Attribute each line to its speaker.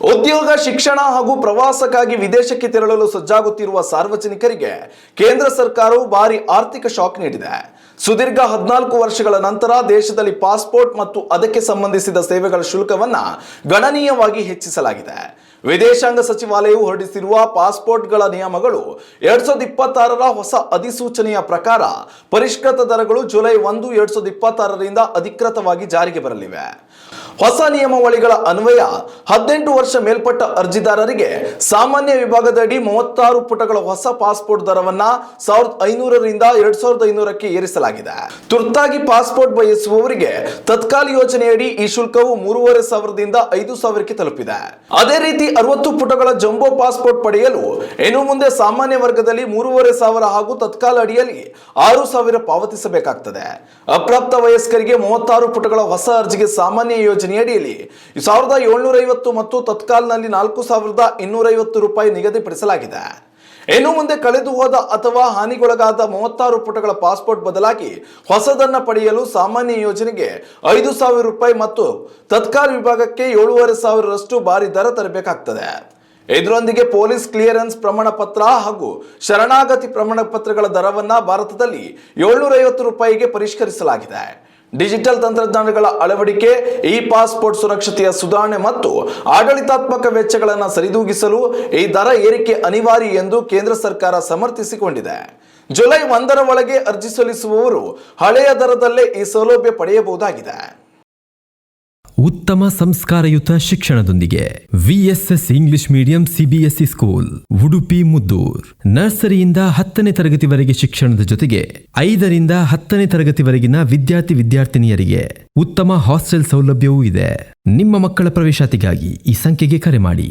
Speaker 1: ಉದ್ಯೋಗ, ಶಿಕ್ಷಣ ಹಾಗೂ ಪ್ರವಾಸಕ್ಕಾಗಿ ವಿದೇಶಕ್ಕೆ ತೆರಳಲು ಸಜ್ಜಾಗುತ್ತಿರುವ ಸಾರ್ವಜನಿಕರಿಗೆ ಕೇಂದ್ರ ಸರ್ಕಾರವು ಭಾರಿ ಆರ್ಥಿಕ ಶಾಕ್ ನೀಡಿದೆ. ಸುದೀರ್ಘ 14 ವರ್ಷಗಳ ನಂತರ ದೇಶದಲ್ಲಿ ಪಾಸ್ಪೋರ್ಟ್ ಮತ್ತು ಅದಕ್ಕೆ ಸಂಬಂಧಿಸಿದ ಸೇವೆಗಳ ಶುಲ್ಕವನ್ನು ಗಣನೀಯವಾಗಿ ಹೆಚ್ಚಿಸಲಾಗಿದೆ. ವಿದೇಶಾಂಗ ಸಚಿವಾಲಯವು ಹೊರಡಿಸಿರುವ ಪಾಸ್ಪೋರ್ಟ್ಗಳ ನಿಯಮಗಳು 2026ರ ಹೊಸ ಅಧಿಸೂಚನೆಯ ಪ್ರಕಾರ ಪರಿಷ್ಕೃತ ದರಗಳು ಜುಲೈ 1, 2026ರಿಂದ ಅಧಿಕೃತವಾಗಿ ಜಾರಿಗೆ ಬರಲಿವೆ. ಹೊಸ ನಿಯಮಾವಳಿಗಳ ಅನ್ವಯ 18 ವರ್ಷ ಮೇಲ್ಪಟ್ಟ ಅರ್ಜಿದಾರರಿಗೆ ಸಾಮಾನ್ಯ ವಿಭಾಗದಡಿ 36 ಪುಟಗಳ ಹೊಸ ಪಾಸ್ಪೋರ್ಟ್ ದರವನ್ನ 1500ರಿಂದ 2500ಕ್ಕೆ ಏರಿಸಲಾಗಿದೆ. ತುರ್ತಾಗಿ ಪಾಸ್ಪೋರ್ಟ್ ಬಯಸುವವರಿಗೆ ತತ್ಕಾಲ್ ಯೋಜನೆಯಡಿ ಈ ಶುಲ್ಕವು 3500ದಿಂದ 5000ಕ್ಕೆ ತಲುಪಿದೆ. ಅದೇ ರೀತಿ 60 ಪುಟಗಳ ಜಂಬೋ ಪಾಸ್ಪೋರ್ಟ್ ಪಡೆಯಲು ಇನ್ನು ಮುಂದೆ ಸಾಮಾನ್ಯ ವರ್ಗದಲ್ಲಿ 3500 ಹಾಗೂ ತತ್ಕಾಲ್ ಅಡಿಯಲ್ಲಿ 6000 ಪಾವತಿಸಬೇಕಾಗುತ್ತದೆ. ಅಪ್ರಾಪ್ತ ವಯಸ್ಕರಿಗೆ 36 ಪುಟಗಳ ಹೊಸ ಅರ್ಜಿಗೆ ಸಾಮಾನ್ಯ ಯೋಜನೆಯಡಿಯಲ್ಲಿ 1750 ಮತ್ತು ತತ್ಕಾಲ್ನಲ್ಲಿ 4250 ರೂಪಾಯಿ ನಿಗದಿಪಡಿಸಲಾಗಿದೆ. ಇನ್ನು ಮುಂದೆ ಕಳೆದು ಹೋದ ಅಥವಾ ಹಾನಿಗೊಳಗಾದ 36 ಪುಟಗಳ ಪಾಸ್ಪೋರ್ಟ್ ಬದಲಾಗಿ ಹೊಸದನ್ನ ಪಡೆಯಲು ಸಾಮಾನ್ಯ ಯೋಜನೆಗೆ 5000 ರೂಪಾಯಿ ಮತ್ತು ತತ್ಕಾಲ್ ವಿಭಾಗಕ್ಕೆ 7500ರಷ್ಟು ಭಾರಿ ದರ ತರಬೇಕಾಗ್ತದೆ. ಇದರೊಂದಿಗೆ ಪೊಲೀಸ್ ಕ್ಲಿಯರೆನ್ಸ್ ಪ್ರಮಾಣ ಪತ್ರ ಹಾಗೂ ಶರಣಾಗತಿ ಪ್ರಮಾಣ ಪತ್ರಗಳ ದರವನ್ನ ಭಾರತದಲ್ಲಿ 750 ರೂಪಾಯಿಗೆ ಪರಿಷ್ಕರಿಸಲಾಗಿದೆ. ಡಿಜಿಟಲ್ ತಂತ್ರಜ್ಞಾನಗಳ ಅಳವಡಿಕೆ, ಈ ಪಾಸ್ಪೋರ್ಟ್ ಸುರಕ್ಷತೆಯ ಸುಧಾರಣೆ ಮತ್ತು ಆಡಳಿತಾತ್ಮಕ ವೆಚ್ಚಗಳನ್ನು ಸರಿದೂಗಿಸಲು ಈ ದರ ಏರಿಕೆ ಅನಿವಾರ್ಯ ಎಂದು ಕೇಂದ್ರ ಸರ್ಕಾರ ಸಮರ್ಥಿಸಿಕೊಂಡಿದೆ. ಜುಲೈ 1ರ ಒಳಗೆ ಅರ್ಜಿ ಸಲ್ಲಿಸುವವರು ಹಳೆಯ ದರದಲ್ಲೇ ಈ ಸೌಲಭ್ಯ ಪಡೆಯಬಹುದಾಗಿದೆ.
Speaker 2: ಉತ್ತಮ ಸಂಸ್ಕಾರಯುತ ಶಿಕ್ಷಣದೊಂದಿಗೆ VSS English medium CBSE school Udupi Muddur. ನರ್ಸರಿಯಿಂದ 10ನೇ ತರಗತಿವರೆಗೆ ಶಿಕ್ಷಣದ ಜೊತೆಗೆ 5ರಿಂದ 10ನೇ ತರಗತಿವರೆಗಿನ ವಿದ್ಯಾರ್ಥಿನಿಯರಿಗೆ ಉತ್ತಮ ಹಾಸ್ಟೆಲ್ ಸೌಲಭ್ಯವೂ ಇದೆ. ನಿಮ್ಮ ಮಕ್ಕಳ ಪ್ರವೇಶಾತಿಗಾಗಿ ಈ ಸಂಖ್ಯೆಗೆ ಕರೆ ಮಾಡಿ.